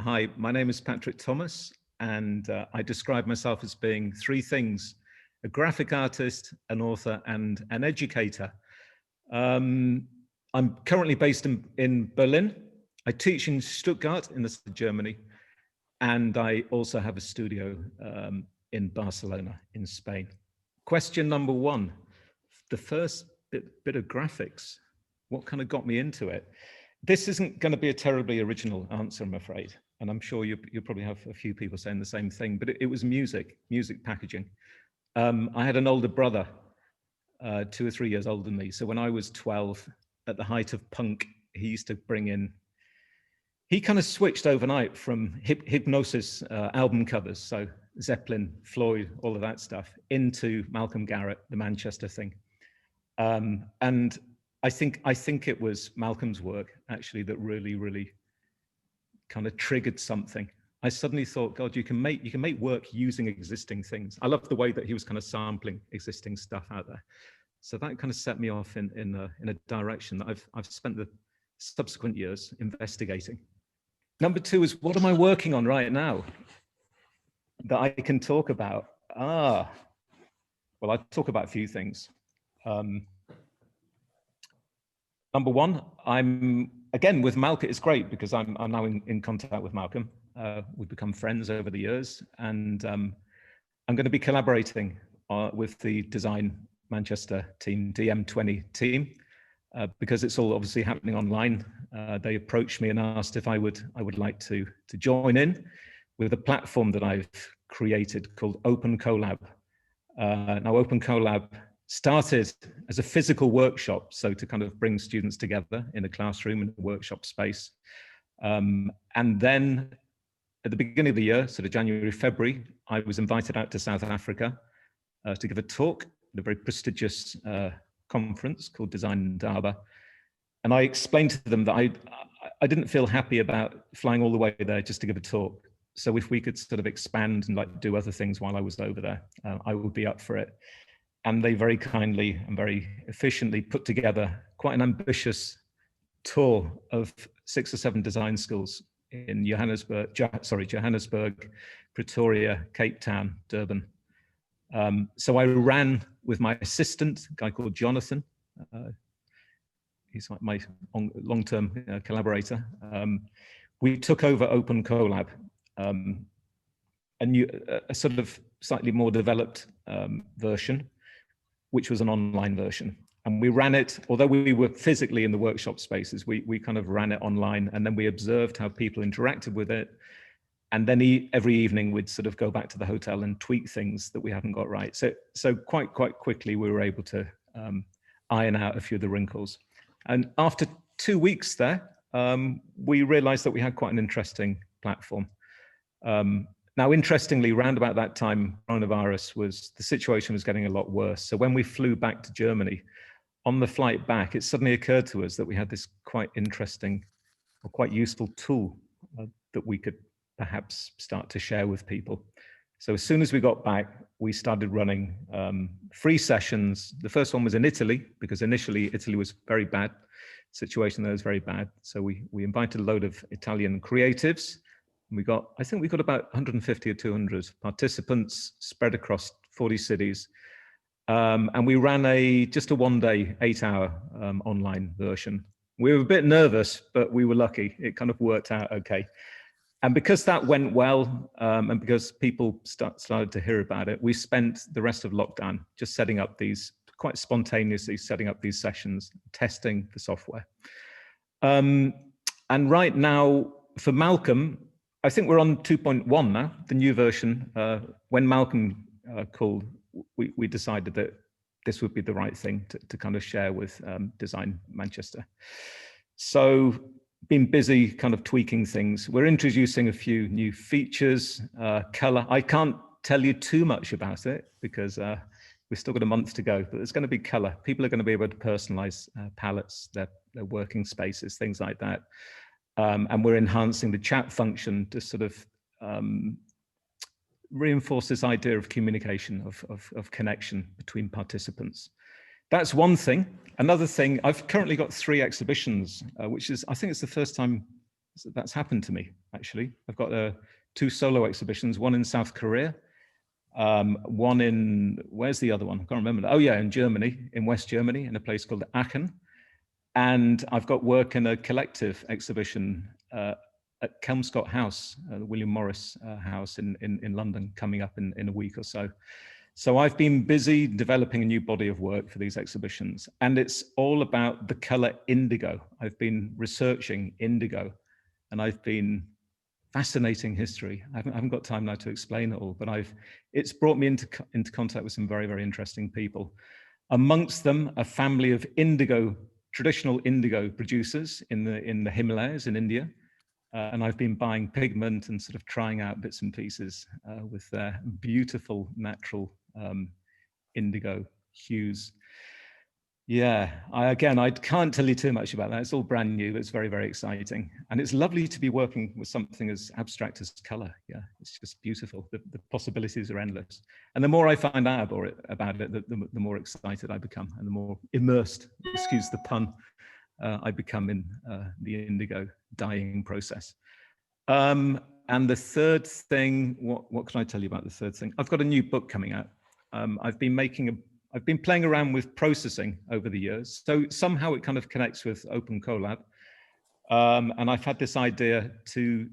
Hi, my name is Patrick Thomas, and I describe myself as being three things: a graphic artist, an author, and an educator. I'm currently based in Berlin. I teach in Stuttgart in the south of Germany, and I also have a studio in Barcelona in Spain. Question number one, the first bit of graphics. What kind of got me into it? This isn't going to be a terribly original answer, I'm afraid. And I'm sure you probably have a few people saying the same thing, but it was music packaging. I had an older brother, 2 or 3 years older than me. So when I was 12, at the height of punk, he used to bring in, he kind of switched overnight from hypnosis album covers, so Zeppelin, Floyd, all of that stuff, into Malcolm Garrett, the Manchester thing. And I think it was Malcolm's work actually that really kind of triggered something. I suddenly thought, God, you can make work using existing things. I love the way that he was kind of sampling existing stuff out there. So that kind of set me off in a direction that I've spent the subsequent years investigating. Number two is, what am I working on right now that I can talk about? Well, I talk about a few things. Number one, I'm again with Malcolm. It's great because I'm now in contact with Malcolm. We've become friends over the years, and I'm going to be collaborating with the Design Manchester team, DM20 team, because it's all obviously happening online. They approached me and asked if I would like to join in with a platform that I've created called Open Collab. Now, Open Collab started as a physical workshop, so to kind of bring students together in a classroom, in a workshop space. And then at the beginning of the year, sort of January, February, I was invited out to South Africa to give a talk at a very prestigious conference called Design Indaba. And I explained to them that I didn't feel happy about flying all the way there just to give a talk. So if we could sort of expand and like do other things while I was over there, I would be up for it. And they very kindly and very efficiently put together quite an ambitious tour of 6 or 7 design schools in Johannesburg, Pretoria, Cape Town, Durban. So I ran with my assistant, a guy called Jonathan. He's like my long-term collaborator. We took over Open Collab, a sort of slightly more developed version, which was an online version. And we ran it, although we were physically in the workshop spaces, we kind of ran it online, and then we observed how people interacted with it. And then every evening we'd sort of go back to the hotel and tweak things that we hadn't got right. So quite quickly we were able to iron out a few of the wrinkles. And after 2 weeks there, we realized that we had quite an interesting platform. Now, interestingly, around about that time, the situation was getting a lot worse. So when we flew back to Germany, on the flight back, it suddenly occurred to us that we had this quite interesting or quite useful tool that we could perhaps start to share with people. So as soon as we got back, we started running free sessions. The first one was in Italy, because initially Italy was very bad. The situation there was very bad. So we invited a load of Italian creatives. I think we got about 150 or 200 participants spread across 40 cities. And we ran just a 1-day, 8-hour online version. We were a bit nervous, but we were lucky. It kind of worked out okay. And because that went well, and because people started to hear about it, we spent the rest of lockdown just quite spontaneously setting up these sessions, testing the software. And right now, for Malcolm, I think we're on 2.1 now, the new version. When Malcolm called, we decided that this would be the right thing to kind of share with Design Manchester. So been busy kind of tweaking things. We're introducing a few new features, color. I can't tell you too much about it because we've still got a month to go, but there's going to be color. People are going to be able to personalize palettes, their working spaces, things like that. And we're enhancing the chat function to sort of reinforce this idea of communication, of connection between participants. That's one thing. Another thing, I've currently got 3 exhibitions, which is, I think it's the first time that's happened to me, actually. I've got two solo exhibitions, one in South Korea, one in, where's the other one? I can't remember. Oh yeah, in Germany, in West Germany, in a place called Aachen. And I've got work in a collective exhibition at Kelmscott House, the William Morris House in London, coming up in a week or so. So I've been busy developing a new body of work for these exhibitions, and it's all about the color indigo. I've been researching indigo, and I've been fascinating history. I haven't got time now to explain it all, but it's brought me into contact with some very, very interesting people. Amongst them, a family of traditional indigo producers in the Himalayas in India. And I've been buying pigment and sort of trying out bits and pieces with their beautiful natural indigo hues. Yeah, I can't tell you too much about that. It's all brand new. It's very, very exciting. And it's lovely to be working with something as abstract as color. Yeah, it's just beautiful. The possibilities are endless. And the more I find out about it, the more excited I become and the more immersed, excuse the pun, I become in the indigo dyeing process. And the third thing, what can I tell you about the third thing? I've got a new book coming out. I've been playing around with processing over the years. So somehow it kind of connects with Open Collab. And I've had this idea to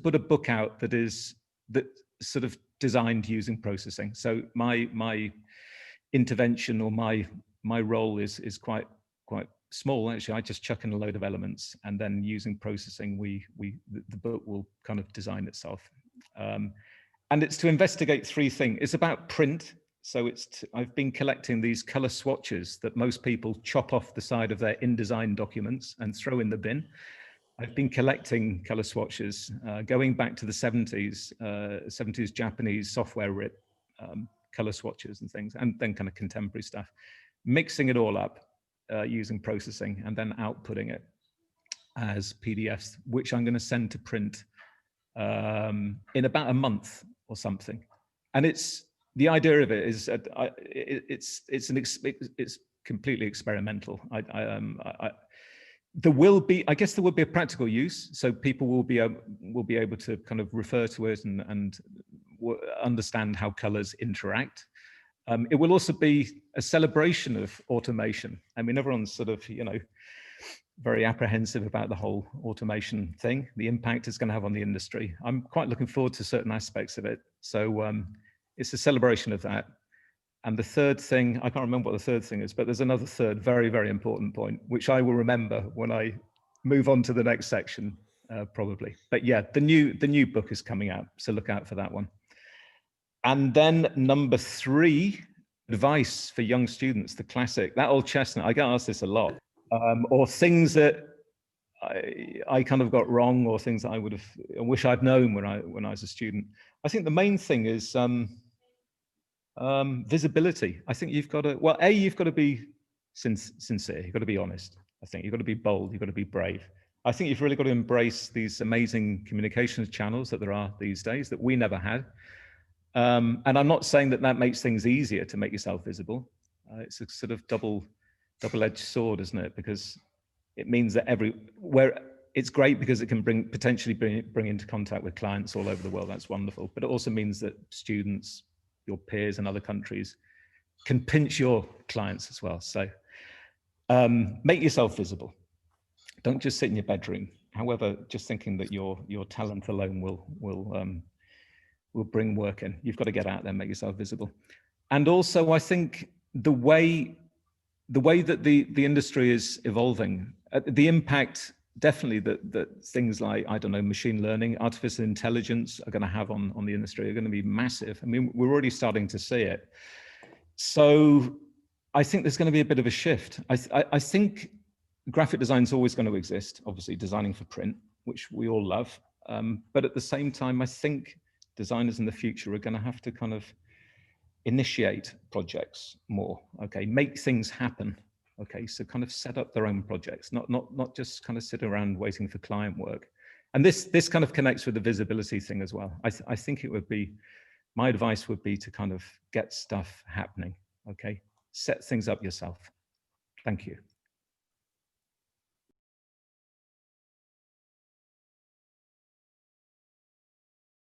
put a book out that sort of designed using processing. So my intervention or my role is quite small, actually. I just chuck in a load of elements, and then using processing, the book will kind of design itself. And it's to investigate three things. It's about print. So I've been collecting these color swatches that most people chop off the side of their InDesign documents and throw in the bin. I've been collecting color swatches going back to the 70s Japanese software writ color swatches and things, and then kind of contemporary stuff, mixing it all up using processing and then outputting it as PDFs, which I'm going to send to print in about a month or something. And the idea of it is it's completely experimental. I guess there will be a practical use, so people will be able to kind of refer to it and understand how colors interact. It will also be a celebration of automation. I mean, everyone's sort of, very apprehensive about the whole automation thing, the impact it's going to have on the industry. I'm quite looking forward to certain aspects of it. So it's a celebration of that. And the third thing, I can't remember what the third thing is, but there's another third very, very important point, which I will remember when I move on to the next section, probably. But yeah, the new book is coming out, so look out for that one. And then number 3, advice for young students, the classic, that old chestnut. I get asked this a lot, or things that I kind of got wrong, or things that I wish I'd known when I was a student. I think the main thing is visibility. I think you've got to be sincere. You've got to be honest. I think you've got to be bold. You've got to be brave. I think you've really got to embrace these amazing communications channels that there are these days that we never had. And I'm not saying that makes things easier to make yourself visible. It's a sort of double-edged sword, isn't it? Because it means that it's great because it can potentially bring into contact with clients all over the world. That's wonderful. But it also means that students, your peers in other countries, can pinch your clients as well. So make yourself visible. Don't just sit in your bedroom. However, just thinking that your talent alone will bring work in. You've got to get out there, make yourself visible. And also, I think the way that the industry is evolving, the impact definitely that things like, I don't know, machine learning, artificial intelligence are going to have on the industry are going to be massive. I mean, we're already starting to see it. So I think there's going to be a bit of a shift. I think graphic design is always going to exist, obviously designing for print, which we all love. But at the same time, I think designers in the future are going to have to kind of initiate projects more, okay, make things happen, okay, so kind of set up their own projects, not just kind of sit around waiting for client work. And this kind of connects with the visibility thing as well. I think my advice would be to kind of get stuff happening, okay, set things up yourself. Thank you.